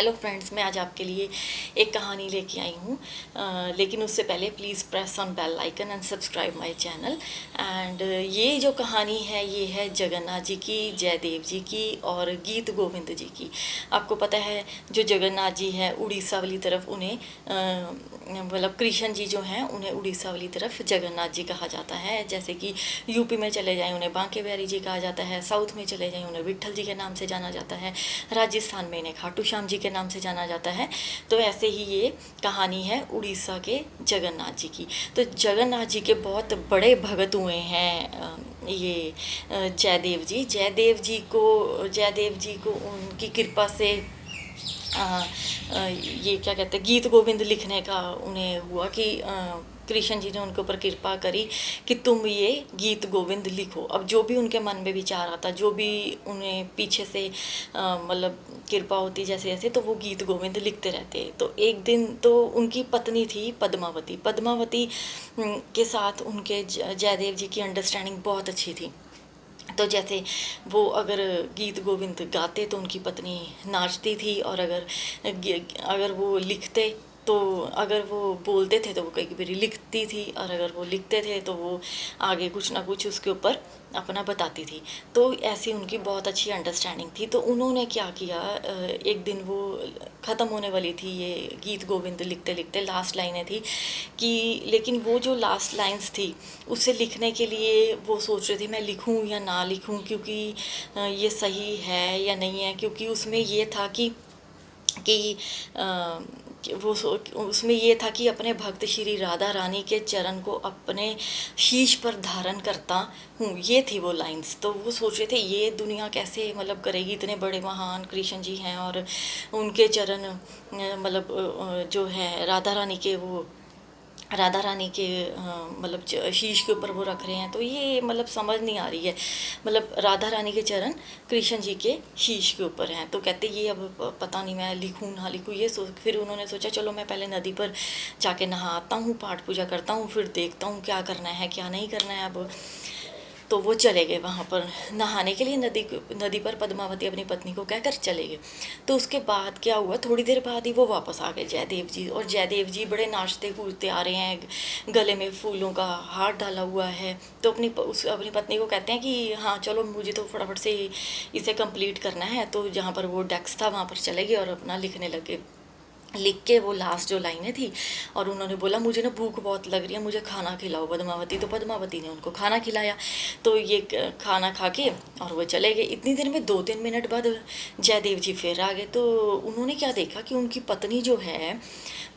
Hello friends, मैं आज आपके लिए एक कहानी लेके आई हूँ। लेकिन उससे पहले please press on bell icon and subscribe my channel. And ये जो कहानी है ये है जगन्नाथ जी की, जयदेव जी की और गीत गोविंद जी की। आपको पता है जो जगन्नाथ जी हैं उड़ीसा वाली तरफ उन्हें मतलब कृष्ण जी जो हैं उन्हें उड़ीसा वाली तरफ जगन्नाथ जी कहा जाता है। जैसे कि यूपी में चले जाएं उन्हें बांके बिहारी जी कहा जाता है, साउथ में चले जाएं उन्हें विट्ठल जी के नाम से जाना जाता है, राजस्थान में इन्हें खाटू श्याम जी के नाम से जाना जाता है। तो ऐसे ही ये कहानी है उड़ीसा के जगन्नाथ जी की। तो जगन्नाथ जी के बहुत बड़े भगत हुए हैं ये जयदेव जी को उनकी कृपा से ये क्या कहते हैं गीत गोविंद लिखने का उन्हें हुआ कि कृष्ण जी ने उनके ऊपर कृपा करी कि तुम ये गीत गोविंद लिखो। अब जो भी उनके मन में विचार आता, जो भी उन्हें पीछे से मतलब कृपा होती जैसे जैसे, तो वो गीत गोविंद लिखते रहते। तो एक दिन तो उनकी पत्नी थी पद्मावती के साथ उनके जयदेव जी की अंडरस्टैंडिंग बहुत अच्छी थी। तो जैसे वो अगर गीत गोविंद गाते तो उनकी पत्नी नाचती थी, और अगर वो लिखते तो अगर वो बोलते थे तो वो कई बार लिखती थी, और अगर वो लिखते थे तो वो आगे कुछ ना कुछ उसके ऊपर अपना बताती थी। तो ऐसी उनकी बहुत अच्छी अंडरस्टैंडिंग थी। तो उन्होंने क्या किया, एक दिन वो ख़त्म होने वाली थी ये गीत गोविंद लिखते लिखते, लास्ट लाइनें थी कि, लेकिन वो जो लास्ट लाइन्स थी उसे लिखने के लिए वो सोच रही थी मैं लिखूं या ना लिखूं, क्योंकि ये सही है या नहीं है। क्योंकि उसमें ये था कि उसमें ये था कि अपने भक्त श्री राधा रानी के चरण को अपने शीश पर धारण करता हूँ, ये थी वो लाइंस। तो वो सोच रहे थे ये दुनिया कैसे मतलब करेगी, इतने बड़े महान कृष्ण जी हैं और उनके चरण मतलब जो है राधा रानी के मतलब शीश के ऊपर वो रख रहे हैं। तो ये मतलब समझ नहीं आ रही है, मतलब राधा रानी के चरण कृष्ण जी के शीश के ऊपर हैं। तो कहते ये अब पता नहीं मैं लिखूं ना लिखूं, ये फिर उन्होंने सोचा चलो मैं पहले नदी पर जाके नहाता हूँ, पाठ पूजा करता हूँ, फिर देखता हूँ क्या करना है क्या नहीं करना है अब। तो वो चले गए वहाँ पर नहाने के लिए, नदी पर पद्मावती अपनी पत्नी को कहकर चले गए। तो उसके बाद क्या हुआ, थोड़ी देर बाद ही वो वापस आ गए जयदेव जी, और जयदेव जी बड़े नाचते कूदते आ रहे हैं, गले में फूलों का हार डाला हुआ है। तो अपनी पत्नी को कहते हैं कि हाँ चलो मुझे तो फटाफट से इसे कंप्लीट करना है। तो जहाँ पर वो डेस्क था वहाँ पर चले गए और अपना लिखने लगे। लिख के वो लास्ट जो लाइनें थी, और उन्होंने बोला मुझे ना भूख बहुत लग रही है, मुझे खाना खिलाओ पद्मावती। तो पद्मावती ने उनको खाना खिलाया। तो ये खाना खा के और वो चले गए। इतनी देर में 2-3 मिनट बाद जयदेव जी फिर आ गए। तो उन्होंने क्या देखा कि उनकी पत्नी जो है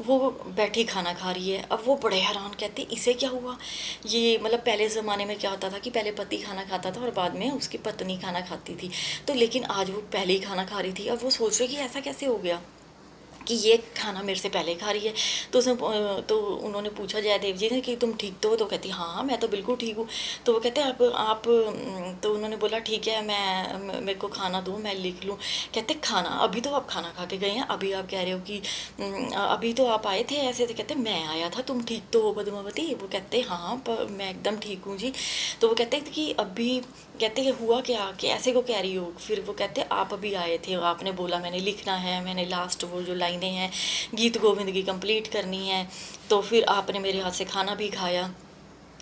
वो बैठी खाना खा रही है। अब वो बड़े हैरान, कहते इसे क्या हुआ। ये मतलब पहले ज़माने में क्या होता था कि पहले पति खाना खाता था और बाद में उसकी पत्नी खाना खाती थी। तो लेकिन आज वो पहले ही खाना खा रही थी। अब वो सोच रहे कि ऐसा कैसे हो गया कि ये खाना मेरे से पहले खा रही है। तो उन्होंने पूछा जयदेव जी ने कि तुम ठीक तो हो। तो कहती हाँ मैं तो बिल्कुल ठीक हूँ। तो वो कहते आप तो उन्होंने बोला ठीक है मेरे को खाना दो मैं लिख लूँ। कहते खाना, अभी तो आप खाना खा के गए हैं, अभी आप कह रहे हो कि अभी तो आप आए थे ऐसे। तो कहते मैं आया था, तुम ठीक तो हो पद्मावती। वो कहते हाँ मैं एकदम ठीक हूँ जी। तो वो कहते कि अभी, कहते कि हुआ क्या कि ऐसे को कह रही हो। फिर वो कहते आप अभी आए थे, आपने बोला मैंने लिखना है, मैंने लास्ट वो जो लाइनें हैं गीत गोविंद की कंप्लीट करनी है। तो फिर आपने मेरे हाथ से खाना भी खाया,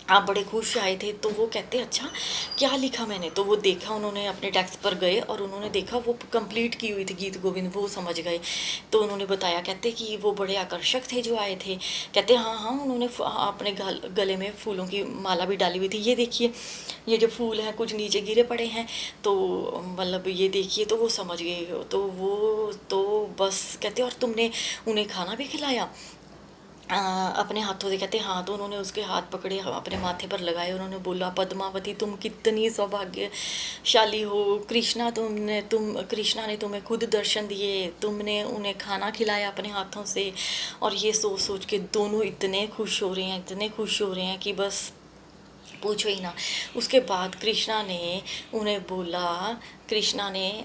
आप बड़े खुश आए थे। तो वो कहते अच्छा क्या लिखा मैंने। तो वो देखा, उन्होंने अपने डेस्क पर गए और उन्होंने देखा वो कंप्लीट की हुई थी गीत गोविंद, वो समझ गए। तो उन्होंने बताया, कहते कि वो बड़े आकर्षक थे जो आए थे। कहते हाँ हाँ उन्होंने अपने गले में फूलों की माला भी डाली हुई थी, ये देखिए ये जो फूल हैं कुछ नीचे गिरे पड़े हैं, तो मतलब ये देखिए। तो वो समझ गए। तो वो तो बस कहते और तुमने उन्हें खाना भी खिलाया अपने हाथों से। कहते हाँ। तो उन्होंने उसके हाथ पकड़े, अपने माथे पर लगाए, उन्होंने बोला पद्मावती तुम कितनी सौभाग्यशाली हो, कृष्णा ने तुम्हें खुद दर्शन दिए, तुमने उन्हें खाना खिलाया अपने हाथों से। और ये सोच सोच के दोनों इतने खुश हो रहे हैं कि बस पूछो ही ना। उसके बाद कृष्णा ने उन्हें बोला, कृष्णा ने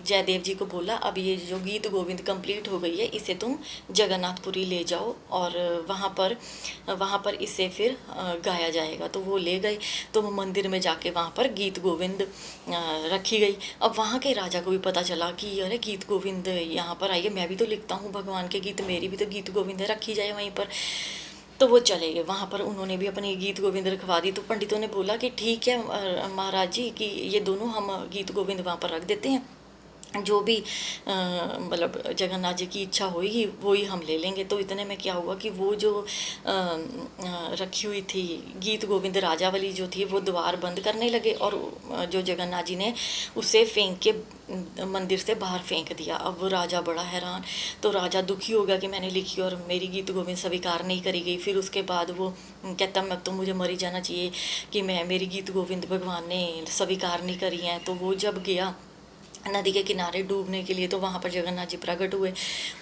जयदेव जी को बोला, अब ये जो गीत गोविंद कंप्लीट हो गई है, इसे तुम जगन्नाथपुरी ले जाओ और वहाँ पर इसे फिर गाया जाएगा। तो वो ले गए, तो वो मंदिर में जाके वहाँ पर गीत गोविंद रखी गई। अब वहाँ के राजा को भी पता चला कि अरे गीत गोविंद यहाँ पर आई है, मैं भी तो लिखता हूँ भगवान के गीत, मेरी भी तो गीत गोविंद है, रखी जाए वहीं पर। तो वो चले गए वहाँ पर, उन्होंने भी अपनी गीत गोविंद रखवा दी। तो पंडितों ने बोला कि ठीक है महाराज जी कि ये दोनों हम गीत गोविंद वहाँ पर रख देते हैं, जो भी मतलब जगन्नाथ जी की इच्छा होगी वो ही हम ले लेंगे। तो इतने में क्या हुआ कि वो जो रखी हुई थी गीत गोविंद राजावली जो थी, वो द्वार बंद करने लगे और जो जगन्नाथ जी ने उसे फेंक के मंदिर से बाहर फेंक दिया। अब वो राजा बड़ा हैरान, तो राजा दुखी हो गया कि मैंने लिखी और मेरी गीत गोविंद स्वीकार नहीं करी गई। फिर उसके बाद वो कहता मैं तो मुझे मर ही जाना चाहिए कि मैं मेरी गीत गोविंद भगवान ने स्वीकार नहीं करी हैं। तो वो जब गया नदी के किनारे डूबने के लिए, तो वहाँ पर जगन्नाथ जी प्रकट हुए,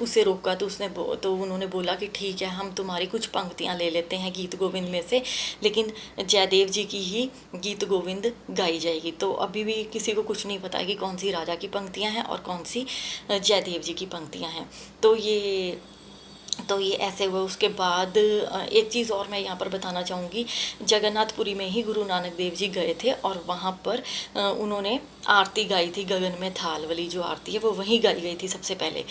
उसे रोका। तो उन्होंने बोला कि ठीक है हम तुम्हारी कुछ पंक्तियाँ ले लेते हैं गीत गोविंद में से, लेकिन जयदेव जी की ही गीत गोविंद गाई जाएगी। तो अभी भी किसी को कुछ नहीं पता है कि कौन सी राजा की पंक्तियाँ हैं और कौन सी जयदेव जी की पंक्तियाँ हैं। तो ये ऐसे हुआ। उसके बाद एक चीज़ और मैं यहाँ पर बताना चाहूँगी, जगन्नाथपुरी में ही गुरु नानक देव जी गए थे और वहाँ पर उन्होंने आरती गाई थी, गगन में थाल वाली जो आरती है वो वहीं गाई गई थी सबसे पहले।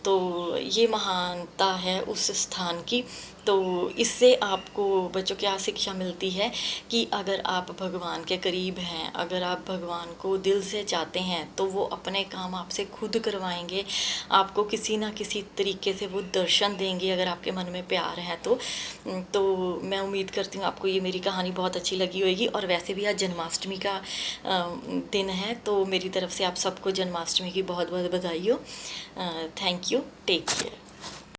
तो ये महानता है उस स्थान की। तो इससे आपको बच्चों क्या शिक्षा मिलती है कि अगर आप भगवान के करीब हैं, अगर आप भगवान को दिल से चाहते हैं, तो वो अपने काम आपसे खुद करवाएंगे, आपको किसी ना किसी तरीके से वो दर्शन देंगे अगर आपके मन में प्यार है तो मैं उम्मीद करती हूँ आपको ये मेरी कहानी बहुत अच्छी लगी होगी। और वैसे भी आज जन्माष्टमी का दिन है, तो मेरी तरफ से आप सबको जन्माष्टमी की बहुत बहुत बधाई हो। Thank you, take care.